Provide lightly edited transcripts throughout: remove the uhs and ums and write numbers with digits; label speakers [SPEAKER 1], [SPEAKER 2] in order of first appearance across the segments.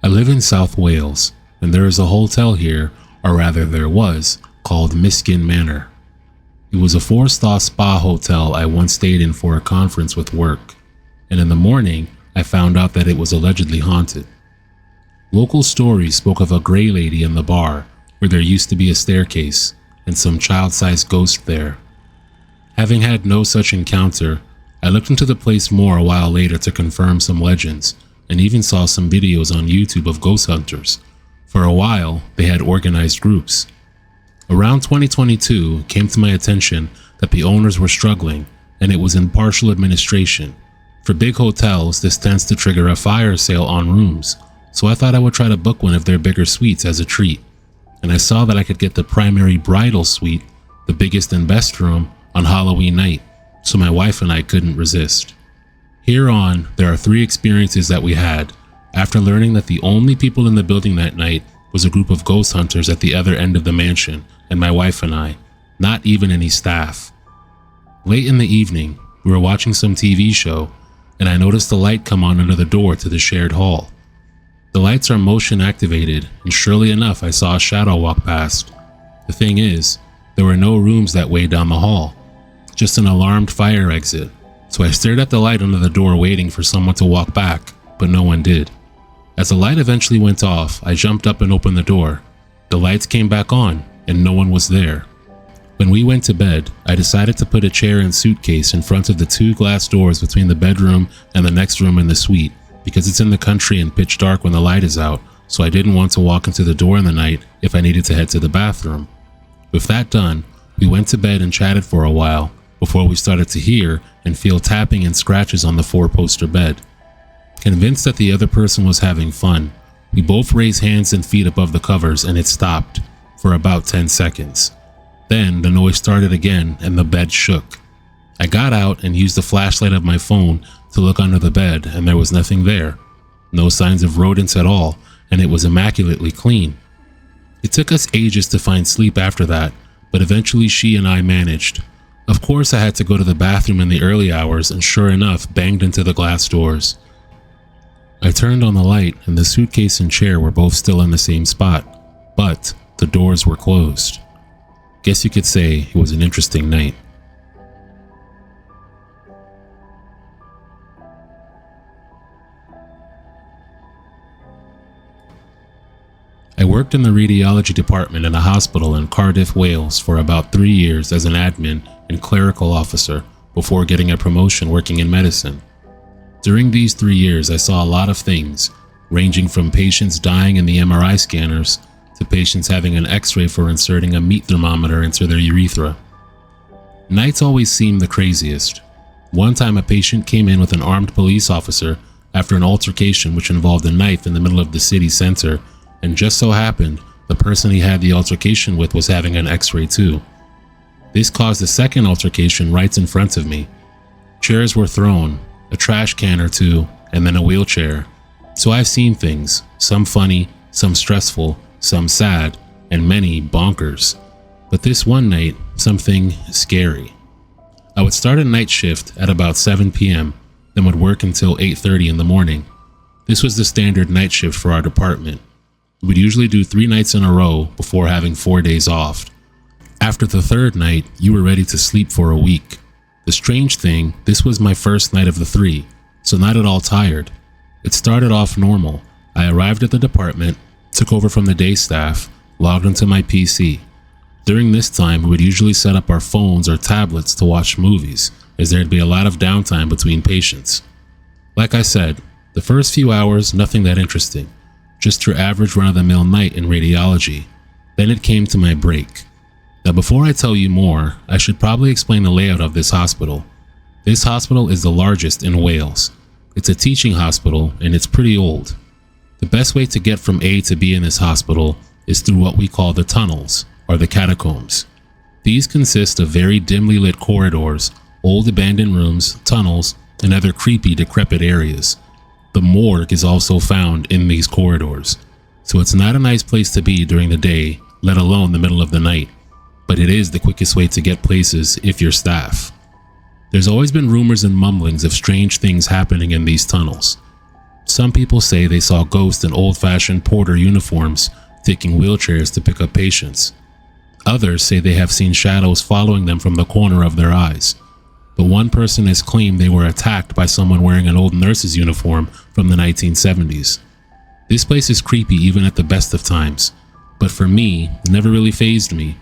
[SPEAKER 1] I live in South Wales, and there is a hotel here, or rather there was, called Miskin Manor. It was a 4-star spa hotel I once stayed in for a conference with work, and in the morning I found out that it was allegedly haunted. Local stories spoke of a gray lady in the bar where there used to be a staircase and some child-sized ghost there. Having had no such encounter, I looked into the place more a while later to confirm some legends, and even saw some videos on YouTube of ghost hunters. For a while, they had organized groups. Around 2022, it came to my attention that the owners were struggling, and it was in partial administration. For big hotels, this tends to trigger a fire sale on rooms, so I thought I would try to book one of their bigger suites as a treat. And I saw that I could get the primary bridal suite, the biggest and best room, on Halloween night, so my wife and I couldn't resist. Here on, there are 3 experiences that we had after learning that the only people in the building that night was a group of ghost hunters at the other end of the mansion, and my wife and I, not even any staff. Late in the evening, we were watching some TV show, and I noticed the light come on under the door to the shared hall. The lights are motion activated, and surely enough, I saw a shadow walk past. The thing is, there were no rooms that way down the hall, just an alarmed fire exit. So I stared at the light under the door waiting for someone to walk back, but no one did. As the light eventually went off, I jumped up and opened the door. The lights came back on, and no one was there. When we went to bed, I decided to put a chair and suitcase in front of the 2 glass doors between the bedroom and the next room in the suite, because it's in the country and pitch dark when the light is out, so I didn't want to walk into the door in the night if I needed to head to the bathroom. With that done, we went to bed and chatted for a while before we started to hear and feel tapping and scratches on the 4-poster bed. Convinced that the other person was having fun, we both raised hands and feet above the covers, and it stopped for about 10 seconds. Then the noise started again and the bed shook. I got out and used the flashlight of my phone to look under the bed, and there was nothing there. No signs of rodents at all, and it was immaculately clean. It took us ages to find sleep after that, but eventually she and I managed. Of course, I had to go to the bathroom in the early hours and sure enough banged into the glass doors. I turned on the light and the suitcase and chair were both still in the same spot, but the doors were closed. Guess you could say it was an interesting night. I worked in the radiology department in a hospital in Cardiff, Wales for about 3 years as an admin and clerical officer before getting a promotion working in medicine. During these 3 years, I saw a lot of things, ranging from patients dying in the MRI scanners to patients having an X-ray for inserting a meat thermometer into their urethra. Nights always seemed the craziest. One time a patient came in with an armed police officer after an altercation which involved a knife in the middle of the city center, and just so happened the person he had the altercation with was having an X-ray too. This caused a second altercation right in front of me. Chairs were thrown, a trash can or two, and then a wheelchair. So I've seen things, some funny, some stressful, some sad, and many bonkers. But this one night, something scary. I would start a night shift at about 7 p.m., then would work until 8:30 in the morning. This was the standard night shift for our department. We would usually do 3 nights in a row before having 4 days off. After the 3rd night, you were ready to sleep for a week. The strange thing, this was my first night of the 3, so not at all tired. It started off normal. I arrived at the department, took over from the day staff, logged into my PC. During this time, we would usually set up our phones or tablets to watch movies, as there'd be a lot of downtime between patients. Like I said, the first few hours, nothing that interesting, just your average run-of-the-mill night in radiology. Then it came to my break. Now before I tell you more, I should probably explain the layout of this hospital. This hospital is the largest in Wales. It's a teaching hospital and it's pretty old. The best way to get from A to B in this hospital is through what we call the tunnels, or the catacombs. These consist of very dimly lit corridors, old abandoned rooms, tunnels, and other creepy, decrepit areas. The morgue is also found in these corridors, so it's not a nice place to be during the day, let alone the middle of the night, but it is the quickest way to get places if you're staff. There's always been rumors and mumblings of strange things happening in these tunnels. Some people say they saw ghosts in old-fashioned porter uniforms taking wheelchairs to pick up patients. Others say they have seen shadows following them from the corner of their eyes. But one person has claimed they were attacked by someone wearing an old nurse's uniform from the 1970s. This place is creepy even at the best of times, but for me, it never really fazed me.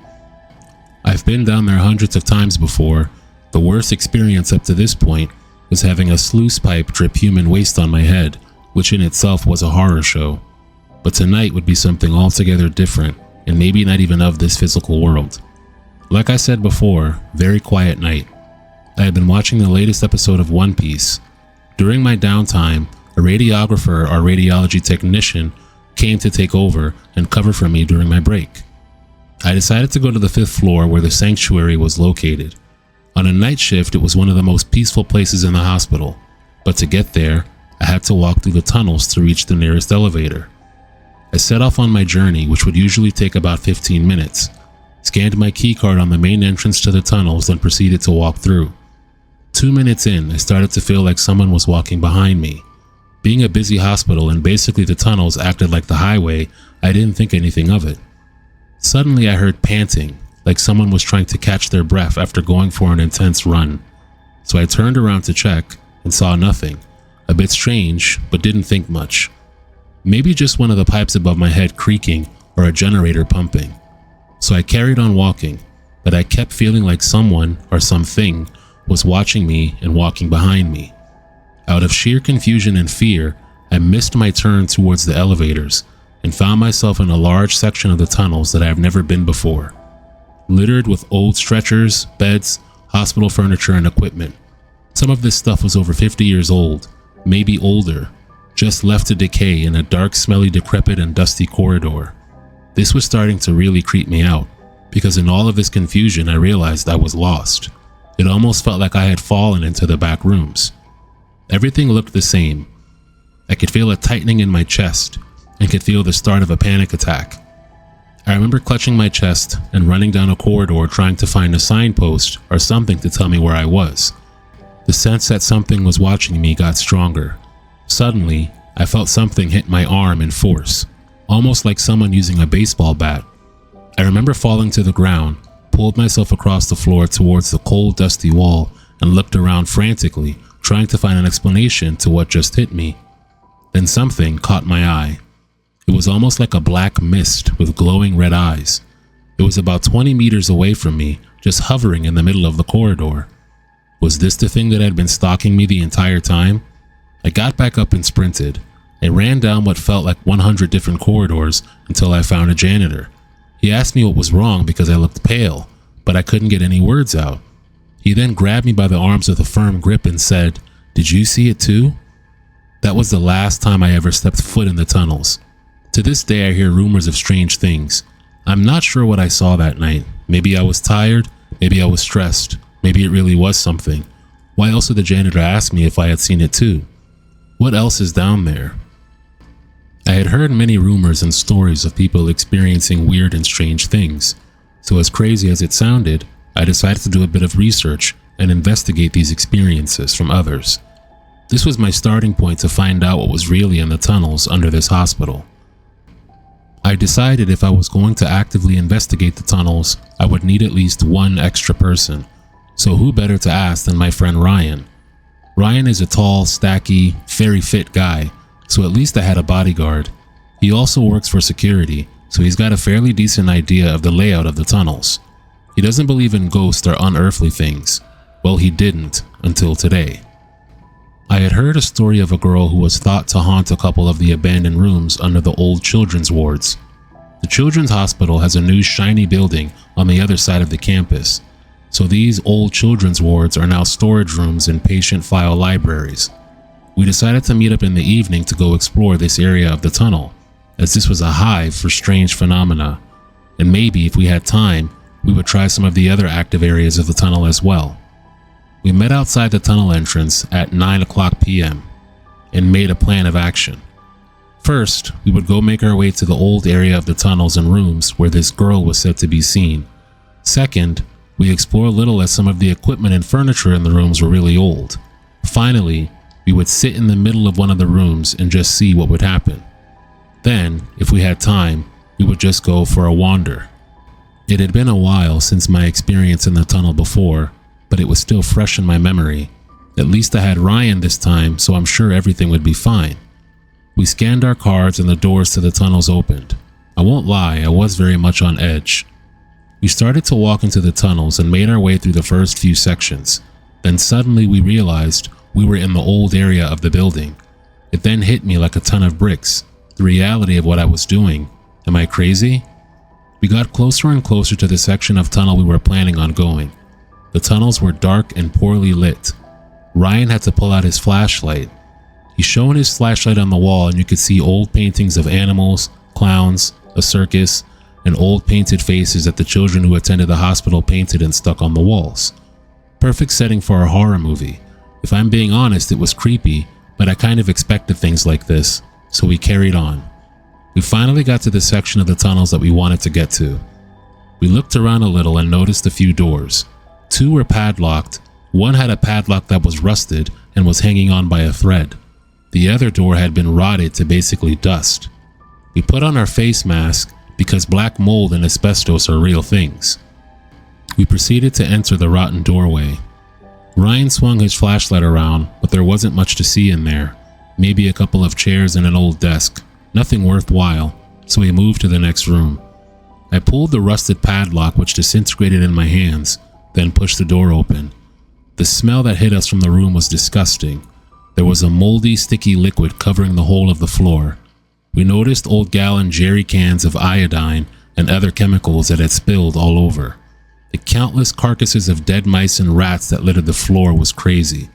[SPEAKER 1] I've been down there hundreds of times before. The worst experience up to this point was having a sluice pipe drip human waste on my head, which in itself was a horror show. But tonight would be something altogether different, and maybe not even of this physical world. Like I said before, very quiet night. I had been watching the latest episode of One Piece. During my downtime, a radiographer or radiology technician came to take over and cover for me during my break. I decided to go to the 5th floor where the sanctuary was located. On a night shift, it was one of the most peaceful places in the hospital, but to get there, I had to walk through the tunnels to reach the nearest elevator. I set off on my journey, which would usually take about 15 minutes, scanned my keycard on the main entrance to the tunnels, then proceeded to walk through. 2 minutes in, I started to feel like someone was walking behind me. Being a busy hospital and basically the tunnels acted like the highway, I didn't think anything of it. Suddenly I heard panting, like someone was trying to catch their breath after going for an intense run. So I turned around to check and saw nothing. A bit strange, but didn't think much. Maybe just one of the pipes above my head creaking or a generator pumping. So I carried on walking, but I kept feeling like someone or something was watching me and walking behind me. Out of sheer confusion and fear, I missed my turn towards the elevators and found myself in a large section of the tunnels that I have never been before, littered with old stretchers, beds, hospital furniture, and equipment. Some of this stuff was over 50 years old, maybe older, just left to decay in a dark, smelly, decrepit, and dusty corridor. This was starting to really creep me out, because in all of this confusion I realized I was lost. It almost felt like I had fallen into the back rooms. Everything looked the same. I could feel a tightening in my chest and could feel the start of a panic attack. I remember clutching my chest and running down a corridor trying to find a signpost or something to tell me where I was. The sense that something was watching me got stronger. Suddenly, I felt something hit my arm in force, almost like someone using a baseball bat. I remember falling to the ground, pulled myself across the floor towards the cold, dusty wall, and looked around frantically, trying to find an explanation to what just hit me. Then something caught my eye. It was almost like a black mist with glowing red eyes. It was about 20 meters away from me, just hovering in the middle of the corridor. Was this the thing that had been stalking me the entire time? I got back up and sprinted. I ran down what felt like 100 different corridors until I found a janitor. He asked me what was wrong because I looked pale, but I couldn't get any words out. He then grabbed me by the arms with a firm grip and said, "Did you see it too?" That was the last time I ever stepped foot in the tunnels. To this day I hear rumors of strange things. I'm not sure what I saw that night. Maybe I was tired, maybe I was stressed, maybe it really was something. Why else would the janitor ask me if I had seen it too? What else is down there? I had heard many rumors and stories of people experiencing weird and strange things, so as crazy as it sounded, I decided to do a bit of research and investigate these experiences from others. This was my starting point to find out what was really in the tunnels under this hospital. I decided if I was going to actively investigate the tunnels, I would need at least one extra person. So who better to ask than my friend Ryan? Ryan is a tall, stacky, very fit guy, so at least I had a bodyguard. He also works for security, so he's got a fairly decent idea of the layout of the tunnels. He doesn't believe in ghosts or unearthly things. Well, he didn't until today. I had heard a story of a girl who was thought to haunt a couple of the abandoned rooms under the old children's wards. The children's hospital has a new shiny building on the other side of the campus, so these old children's wards are now storage rooms and patient file libraries. We decided to meet up in the evening to go explore this area of the tunnel, as this was a hive for strange phenomena, and maybe if we had time, we would try some of the other active areas of the tunnel as well. We met outside the tunnel entrance at 9:00 p.m. and made a plan of action. First, we would go make our way to the old area of the tunnels and rooms where this girl was said to be seen. Second, we explore a little as some of the equipment and furniture in the rooms were really old. Finally, We would sit in the middle of one of the rooms and just see what would happen. Then, if we had time, we would just go for a wander. It had been a while since my experience in the tunnel before, but it was still fresh in my memory. At least I had Ryan this time, so I'm sure everything would be fine. We scanned our cards and the doors to the tunnels opened. I won't lie, I was very much on edge. We started to walk into the tunnels and made our way through the first few sections. Then suddenly we realized we were in the old area of the building. It then hit me like a ton of bricks, the reality of what I was doing. Am I crazy? We got closer and closer to the section of tunnel we were planning on going. The tunnels were dark and poorly lit. Ryan had to pull out his flashlight. He shone his flashlight on the wall and you could see old paintings of animals, clowns, a circus, and old painted faces that the children who attended the hospital painted and stuck on the walls. Perfect setting for a horror movie. If I'm being honest, it was creepy, but I kind of expected things like this, so we carried on. We finally got to the section of the tunnels that we wanted to get to. We looked around a little and noticed a few doors. 2 were padlocked. One had a padlock that was rusted and was hanging on by a thread. The other door had been rotted to basically dust. We put on our face mask because black mold and asbestos are real things. We proceeded to enter the rotten doorway. Ryan swung his flashlight around, but there wasn't much to see in there. Maybe a couple of chairs and an old desk. Nothing worthwhile, so we moved to the next room. I pulled the rusted padlock which disintegrated in my hands, then pushed the door open. The smell that hit us from the room was disgusting. There was a moldy, sticky liquid covering the whole of the floor. We noticed old gallon jerry cans of iodine and other chemicals that had spilled all over. The countless carcasses of dead mice and rats that littered the floor was crazy.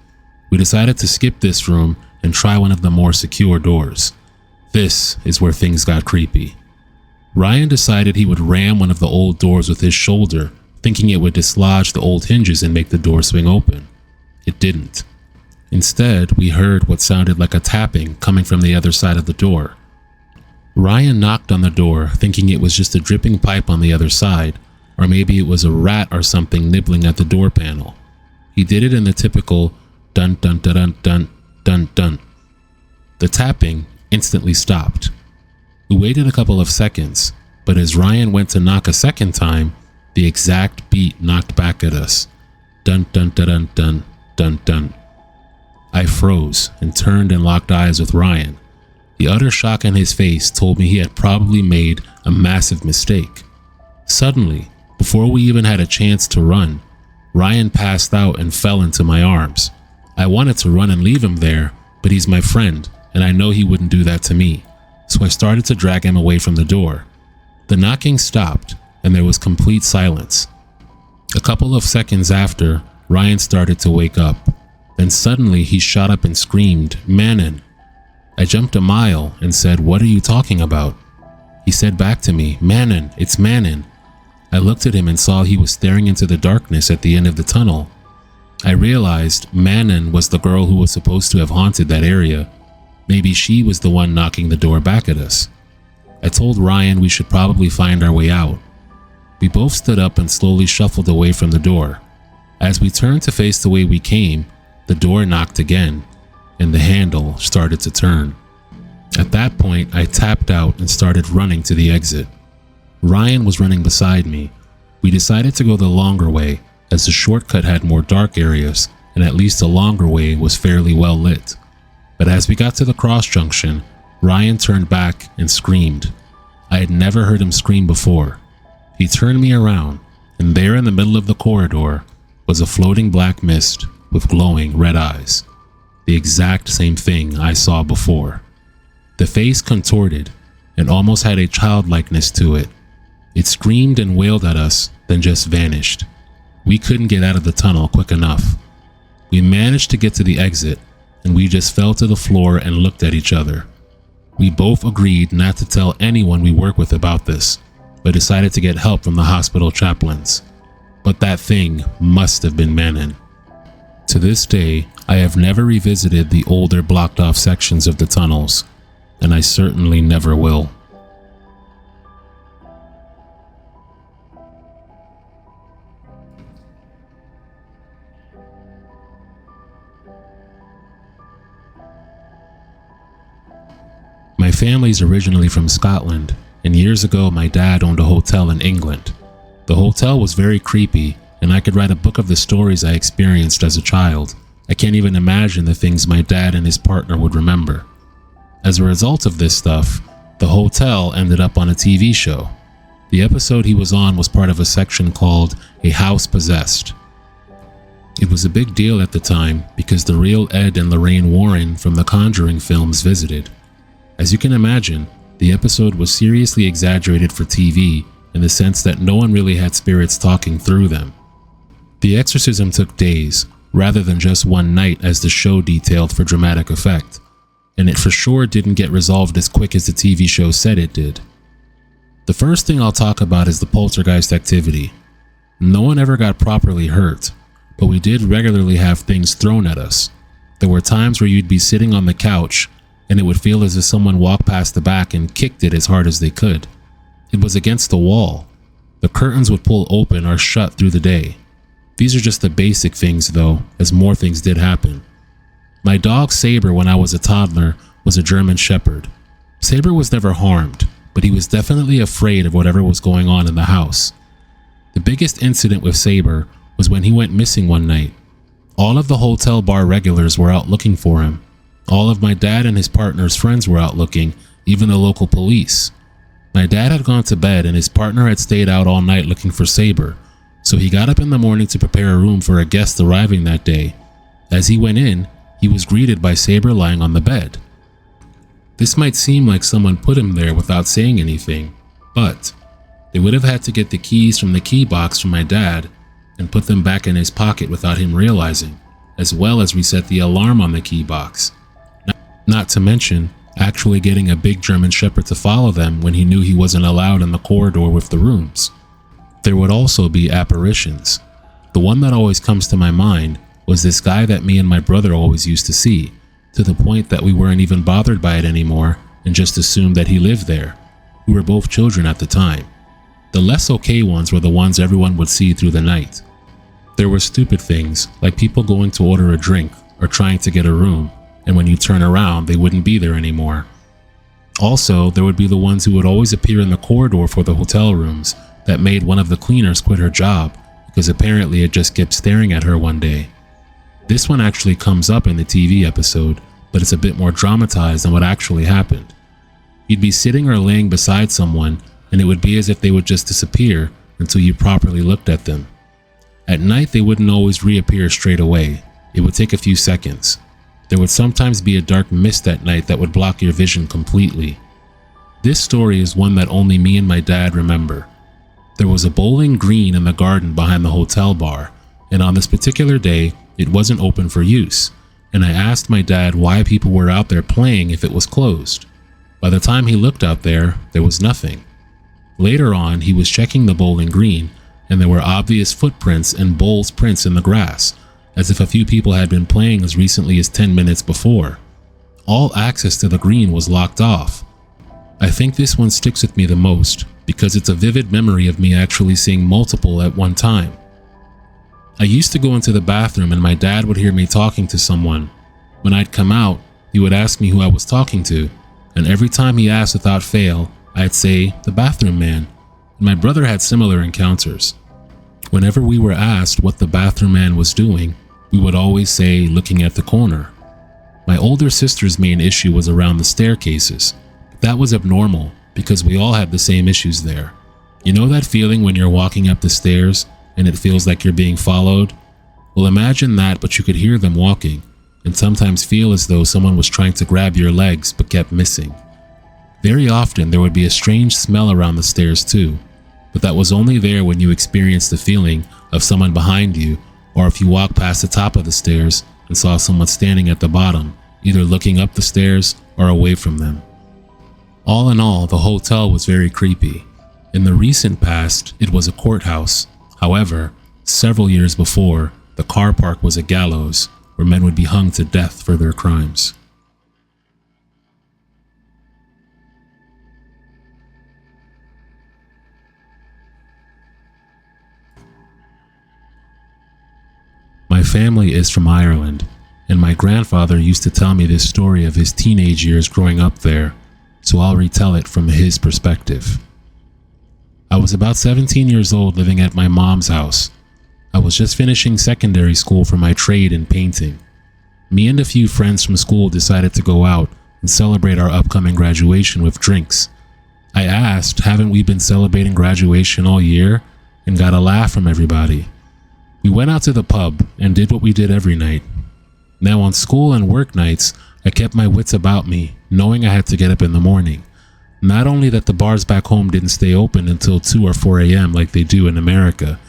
[SPEAKER 1] We decided to skip this room and try one of the more secure doors. This is where things got creepy. Ryan decided he would ram one of the old doors with his shoulder, thinking it would dislodge the old hinges and make the door swing open. It didn't. Instead, we heard what sounded like a tapping coming from the other side of the door. Ryan knocked on the door, thinking it was just a dripping pipe on the other side, or maybe it was a rat or something nibbling at the door panel. He did it in the typical dun dun dun dun dun dun dun. The tapping instantly stopped. We waited a couple of seconds, but as Ryan went to knock a second time, the exact beat knocked back at us. Dun dun dun dun dun dun dun. I froze and turned and locked eyes with Ryan. The utter shock on his face told me he had probably made a massive mistake. Suddenly, before we even had a chance to run, Ryan passed out and fell into my arms. I wanted to run and leave him there, but he's my friend, and I know he wouldn't do that to me, so I started to drag him away from the door. The knocking stopped, and there was complete silence. A couple of seconds after, Ryan started to wake up. Then suddenly he shot up and screamed, "Manon!" I jumped a mile and said, "What are you talking about?" He said back to me, "Manon, it's Manon." I looked at him and saw he was staring into the darkness at the end of the tunnel. I realized Manon was the girl who was supposed to have haunted that area. Maybe she was the one knocking the door back at us. I told Ryan we should probably find our way out. We both stood up and slowly shuffled away from the door. As we turned to face the way we came, the door knocked again, and the handle started to turn. At that point, I tapped out and started running to the exit. Ryan was running beside me. We decided to go the longer way, as the shortcut had more dark areas, and at least the longer way was fairly well lit. But as we got to the cross junction, Ryan turned back and screamed. I had never heard him scream before. He turned me around, and there in the middle of the corridor was a floating black mist with glowing red eyes. The exact same thing I saw before. The face contorted and almost had a childlikeness to it. It screamed and wailed at us, then just vanished. We couldn't get out of the tunnel quick enough. We managed to get to the exit, and we just fell to the floor and looked at each other. We both agreed not to tell anyone we work with about this, but decided to get help from the hospital chaplains. But that thing must have been Manon. To this day, I have never revisited the older blocked off sections of the tunnels, and I certainly never will. My family's originally from Scotland, and years ago my dad owned a hotel in England. The hotel was very creepy, and I could write a book of the stories I experienced as a child. I can't even imagine the things my dad and his partner would remember. As a result of this stuff, the hotel ended up on a TV show. The episode he was on was part of a section called A House Possessed. It was a big deal at the time because the real Ed and Lorraine Warren from the Conjuring films visited. As you can imagine, the episode was seriously exaggerated for TV in the sense that no one really had spirits talking through them. The exorcism took days, rather than just one night as the show detailed for dramatic effect, and it for sure didn't get resolved as quick as the TV show said it did. The first thing I'll talk about is the poltergeist activity. No one ever got properly hurt, but we did regularly have things thrown at us. There were times where you'd be sitting on the couch and it would feel as if someone walked past the back and kicked it as hard as they could. It was against the wall. The curtains would pull open or shut through the day. These are just the basic things though, as more things did happen. My dog Saber when I was a toddler was a German Shepherd. Saber was never harmed, but he was definitely afraid of whatever was going on in the house. The biggest incident with Saber was when he went missing one night. All of the hotel bar regulars were out looking for him. All of my dad and his partner's friends were out looking, even the local police. My dad had gone to bed and his partner had stayed out all night looking for Saber, so he got up in the morning to prepare a room for a guest arriving that day. As he went in, he was greeted by Saber lying on the bed. This might seem like someone put him there without saying anything, but they would have had to get the keys from the key box from my dad and put them back in his pocket without him realizing, as well as reset the alarm on the key box. Not to mention actually getting a big German Shepherd to follow them when he knew he wasn't allowed in the corridor with the rooms. There would also be apparitions. The one that always comes to my mind was this guy that me and my brother always used to see, to the point that we weren't even bothered by it anymore and just assumed that he lived there. We were both children at the time. The less okay ones were the ones everyone would see through the night. There were stupid things, like people going to order a drink or trying to get a room, and when you turn around, they wouldn't be there anymore. Also, there would be the ones who would always appear in the corridor for the hotel rooms that made one of the cleaners quit her job because apparently it just kept staring at her one day. This one actually comes up in the TV episode, but it's a bit more dramatized than what actually happened. You'd be sitting or laying beside someone, and it would be as if they would just disappear until you properly looked at them. At night, they wouldn't always reappear straight away. It would take a few seconds. There would sometimes be a dark mist at night that would block your vision completely. This story is one that only me and my dad remember. There was a bowling green in the garden behind the hotel bar, and on this particular day, it wasn't open for use, and I asked my dad why people were out there playing if it was closed. By the time he looked out there was nothing. Later on, he was checking the bowling green, and there were obvious footprints and bowls prints in the grass, as if a few people had been playing as recently as 10 minutes before. All access to the green was locked off. I think this one sticks with me the most, because it's a vivid memory of me actually seeing multiple at one time. I used to go into the bathroom and my dad would hear me talking to someone. When I'd come out, he would ask me who I was talking to, and every time he asked without fail, I'd say, "The bathroom man." And my brother had similar encounters. Whenever we were asked what the bathroom man was doing, we would always say, "Looking at the corner." My older sister's main issue was around the staircases. That was abnormal because we all had the same issues there. You know that feeling when you're walking up the stairs and it feels like you're being followed? Well, imagine that, but you could hear them walking, and sometimes feel as though someone was trying to grab your legs but kept missing. Very often there would be a strange smell around the stairs too, but that was only there when you experienced the feeling of someone behind you, or if you walked past the top of the stairs and saw someone standing at the bottom, either looking up the stairs or away from them. All in all, the hotel was very creepy. In the recent past, it was a courthouse. However, several years before, the car park was a gallows where men would be hung to death for their crimes. My family is from Ireland, and my grandfather used to tell me this story of his teenage years growing up there. so I'll retell it from his perspective. I was about 17 years old living at my mom's house. I was just finishing secondary school for my trade in painting. Me and a few friends from school decided to go out and celebrate our upcoming graduation with drinks. I asked, haven't we been celebrating graduation all year? And got a laugh from everybody. We went out to the pub and did what we did every night. Now on school and work nights, I kept my wits about me, knowing I had to get up in the morning. Not only that the bars back home didn't stay open until 2 or 4 a.m. like they do in America,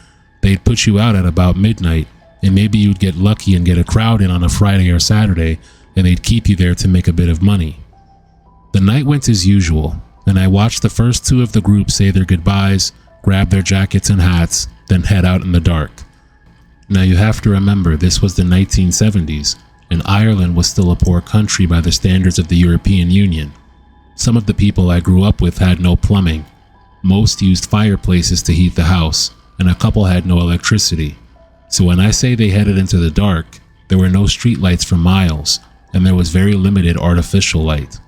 [SPEAKER 1] they'd put you out at about midnight, and maybe you'd get lucky and get a crowd in on a Friday or Saturday, and they'd keep you there to make a bit of money. The night went as usual, and I watched the first 2 of the group say their goodbyes, grab their jackets and hats, then head out in the dark. Now you have to remember this was the 1970s, and Ireland was still a poor country by the standards of the European Union. Some of the people I grew up with had no plumbing. Most used fireplaces to heat the house, and a couple had no electricity. So when I say they headed into the dark, there were no streetlights for miles, and there was very limited artificial light.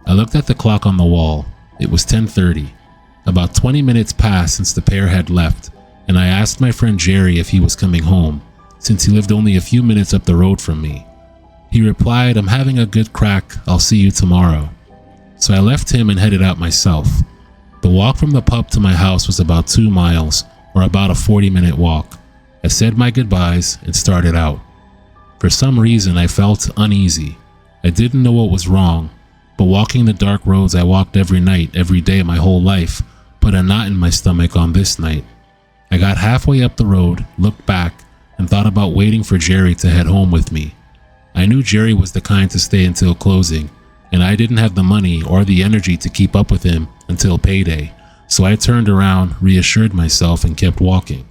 [SPEAKER 1] I looked at the clock on the wall. It was 10:30. About 20 minutes passed since the pair had left, and I asked my friend Jerry if he was coming home, since he lived only a few minutes up the road from me. He replied, "I'm having a good crack, I'll see you tomorrow." So I left him and headed out myself. The walk from the pub to my house was about 2 miles, or about a 40-minute walk. I said my goodbyes and started out. For some reason, I felt uneasy. I didn't know what was wrong, but walking the dark roads I walked every night, every day my whole life, put a knot in my stomach on this night. I got halfway up the road, looked back, and thought about waiting for Jerry to head home with me. I knew Jerry was the kind to stay until closing, and I didn't have the money or the energy to keep up with him until payday, so I turned around, reassured myself, and kept walking.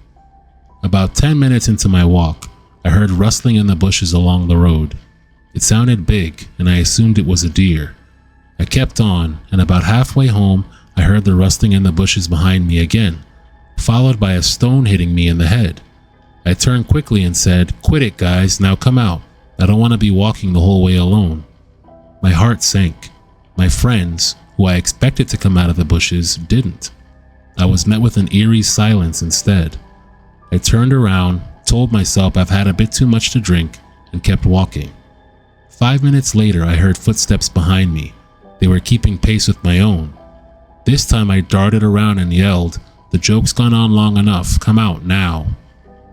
[SPEAKER 1] About 10 minutes into my walk, I heard rustling in the bushes along the road. It sounded big, and I assumed it was a deer. I kept on, and about halfway home, I heard the rustling in the bushes behind me again, followed by a stone hitting me in the head. I turned quickly and said, "Quit it, guys, now come out. I don't want to be walking the whole way alone." My heart sank. My friends, who I expected to come out of the bushes, didn't. I was met with an eerie silence instead. I turned around, told myself I've had a bit too much to drink, and kept walking. 5 minutes later, I heard footsteps behind me. They were keeping pace with my own. This time I darted around and yelled, "The joke's gone on long enough, come out now."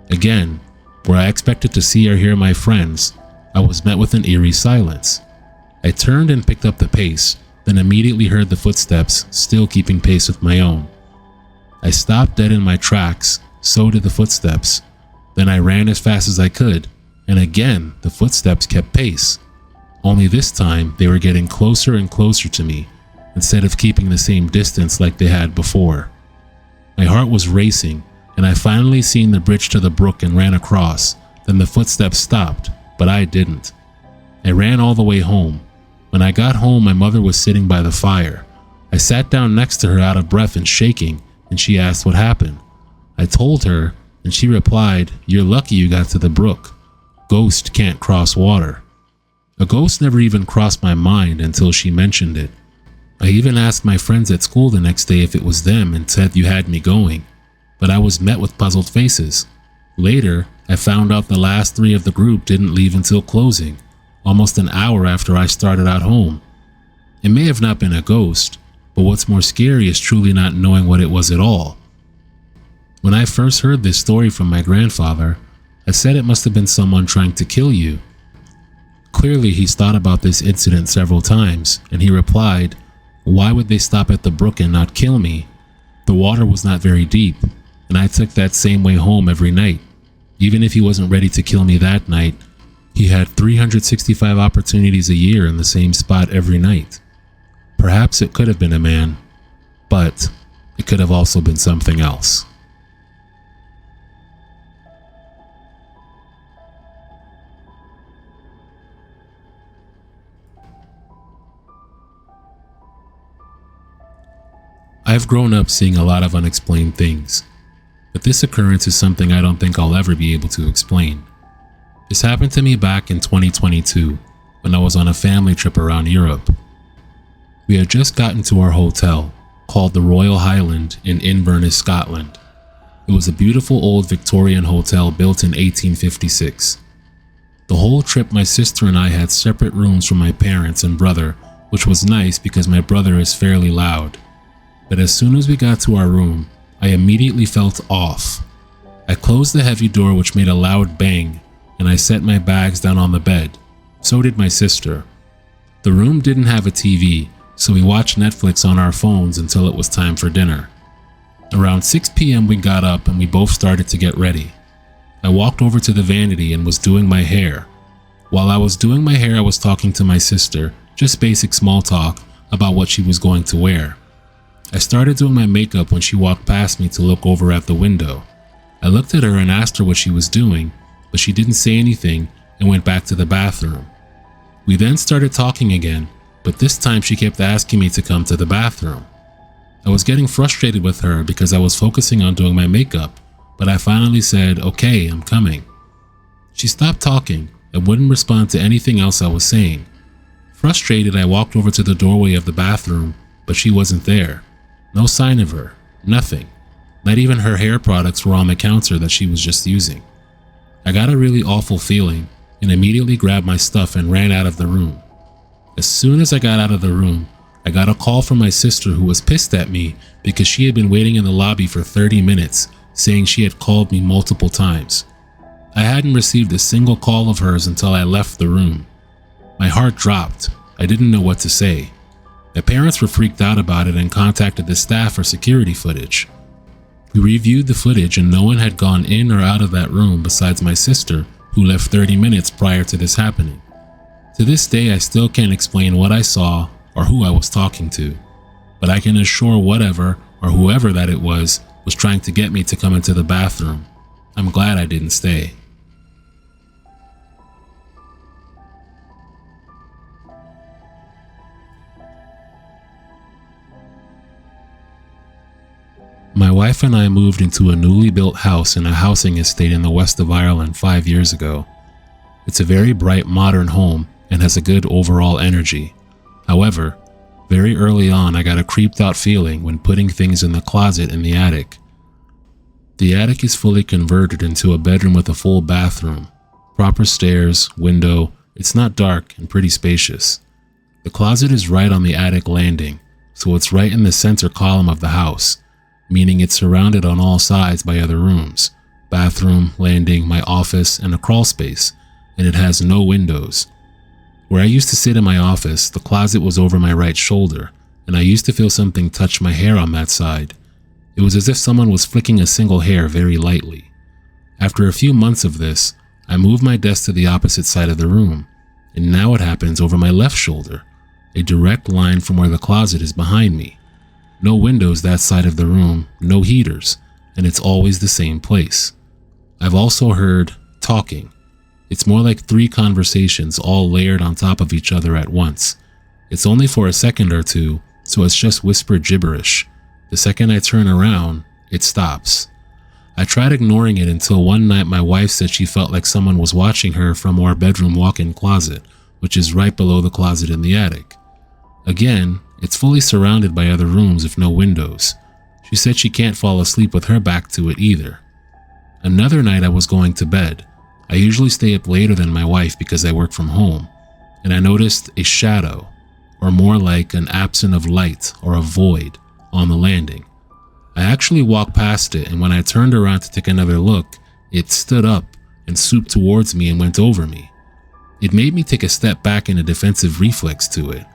[SPEAKER 1] Again, where I expected to see or hear my friends, I was met with an eerie silence. I turned and picked up the pace, then immediately heard the footsteps, still keeping pace with my own. I stopped dead in my tracks, so did the footsteps. Then I ran as fast as I could, and again the footsteps kept pace. Only this time they were getting closer and closer to me, instead of keeping the same distance like they had before. My heart was racing, and I finally seen the bridge to the brook and ran across. Then the footsteps stopped, but I didn't. I ran all the way home. When I got home, my mother was sitting by the fire. I sat down next to her out of breath and shaking, and she asked what happened. I told her, and she replied, "You're lucky you got to the brook. Ghost can't cross water." A ghost never even crossed my mind until she mentioned it. I even asked my friends at school the next day if it was them and said, "You had me going," but I was met with puzzled faces. Later, I found out the last 3 of the group didn't leave until closing, almost an hour after I started out home. It may have not been a ghost, but what's more scary is truly not knowing what it was at all. When I first heard this story from my grandfather, I said it must have been someone trying to kill you. Clearly, he's thought about this incident several times, and he replied, "Why would they stop at the brook and not kill me? The water was not very deep, and I took that same way home every night. Even if he wasn't ready to kill me that night, he had 365 opportunities a year in the same spot every night. Perhaps it could have been a man, but it could have also been something else." I've grown up seeing a lot of unexplained things, but this occurrence is something I don't think I'll ever be able to explain. This happened to me back in 2022 when I was on a family trip around Europe. We had just gotten to our hotel, called the Royal Highland in Inverness, Scotland. It was a beautiful old Victorian hotel built in 1856. The whole trip my sister and I had separate rooms from my parents and brother, which was nice because my brother is fairly loud. But as soon as we got to our room, I immediately felt off. I closed the heavy door, which made a loud bang, and I set my bags down on the bed. So did my sister. The room didn't have a TV, so we watched Netflix on our phones until it was time for dinner. Around 6 p.m. we got up and we both started to get ready. I walked over to the vanity and was doing my hair. While I was doing my hair, I was talking to my sister, just basic small talk about what she was going to wear. I started doing my makeup when she walked past me to look over at the window. I looked at her and asked her what she was doing, but she didn't say anything and went back to the bathroom. We then started talking again, but this time she kept asking me to come to the bathroom. I was getting frustrated with her because I was focusing on doing my makeup, but I finally said, "Okay, I'm coming." She stopped talking and wouldn't respond to anything else I was saying. Frustrated, I walked over to the doorway of the bathroom, but she wasn't there. No sign of her, nothing. Not even her hair products were on the counter that she was just using. I got a really awful feeling and immediately grabbed my stuff and ran out of the room. As soon as I got out of the room, I got a call from my sister who was pissed at me because she had been waiting in the lobby for 30 minutes, saying she had called me multiple times. I hadn't received a single call of hers until I left the room. My heart dropped. I didn't know what to say. My parents were freaked out about it and contacted the staff for security footage. We reviewed the footage and no one had gone in or out of that room besides my sister, who left 30 minutes prior to this happening. To this day, I still can't explain what I saw or who I was talking to, but I can assure whatever or whoever that it was trying to get me to come into the bathroom. I'm glad I didn't stay. My wife and I moved into a newly built house in a housing estate in the west of Ireland 5 years ago. It's a very bright modern home and has a good overall energy. However, very early on I got a creeped out feeling when putting things in the closet in the attic. The attic is fully converted into a bedroom with a full bathroom, proper stairs, window. It's not dark and pretty spacious. The closet is right on the attic landing, so it's right in the center column of the house, meaning it's surrounded on all sides by other rooms, bathroom, landing, my office, and a crawl space, and it has no windows. Where I used to sit in my office, the closet was over my right shoulder, and I used to feel something touch my hair on that side. It was as if someone was flicking a single hair very lightly. After a few months of this, I moved my desk to the opposite side of the room, and now it happens over my left shoulder, a direct line from where the closet is behind me. No windows that side of the room, no heaters, and it's always the same place. I've also heard talking. It's more like 3 conversations all layered on top of each other at once. It's only for a second or two, so it's just whispered gibberish. The second I turn around, it stops. I tried ignoring it until one night my wife said she felt like someone was watching her from our bedroom walk-in closet, which is right below the closet in the attic. Again, it's fully surrounded by other rooms with no windows. She said she can't fall asleep with her back to it either. Another night I was going to bed. I usually stay up later than my wife because I work from home, and I noticed a shadow, or more like an absence of light or a void, on the landing. I actually walked past it, and when I turned around to take another look, it stood up and swooped towards me and went over me. It made me take a step back in a defensive reflex to it.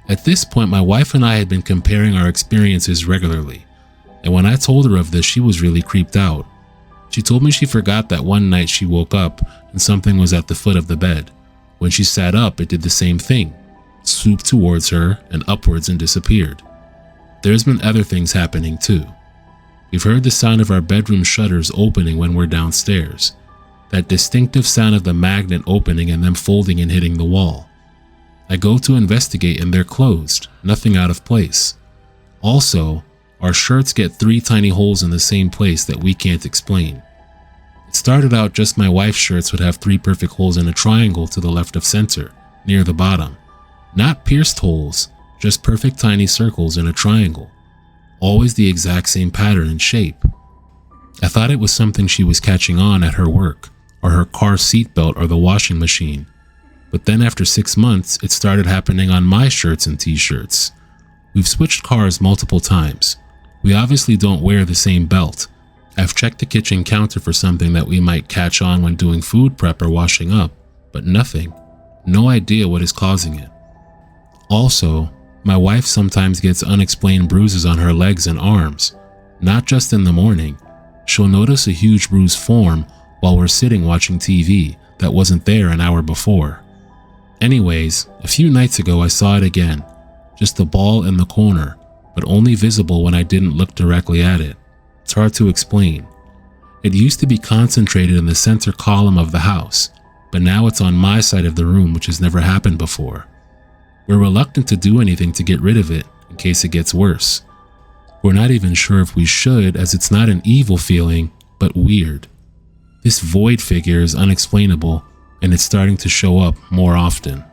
[SPEAKER 1] At this point, my wife and I had been comparing our experiences regularly, and when I told her of this, she was really creeped out. She told me she forgot that one night she woke up and something was at the foot of the bed. When she sat up, it did the same thing, swooped towards her and upwards and disappeared. There's been other things happening too. We've heard the sound of our bedroom shutters opening when we're downstairs. That distinctive sound of the magnet opening and them folding and hitting the wall. I go to investigate and they're closed, nothing out of place. Also, our shirts get 3 tiny holes in the same place that we can't explain. It started out just my wife's shirts would have 3 perfect holes in a triangle to the left of center, near the bottom. Not pierced holes, just perfect tiny circles in a triangle, always the exact same pattern and shape. I thought it was something she was catching on at her work, or her car seatbelt, or the washing machine. But then after 6 months, it started happening on my shirts and t-shirts. We've switched cars multiple times. We obviously don't wear the same belt. I've checked the kitchen counter for something that we might catch on when doing food prep or washing up, but nothing. No idea what is causing it. Also, my wife sometimes gets unexplained bruises on her legs and arms. Not just in the morning. She'll notice a huge bruise form while we're sitting watching TV that wasn't there an hour before. Anyways, a few nights ago I saw it again. Just a ball in the corner, but only visible when I didn't look directly at it. It's hard to explain. It used to be concentrated in the center column of the house, but now it's on my side of the room, which has never happened before. We're reluctant to do anything to get rid of it in case it gets worse. We're not even sure if we should, as it's not an evil feeling, but weird. This void figure is unexplainable, and it's starting to show up more often.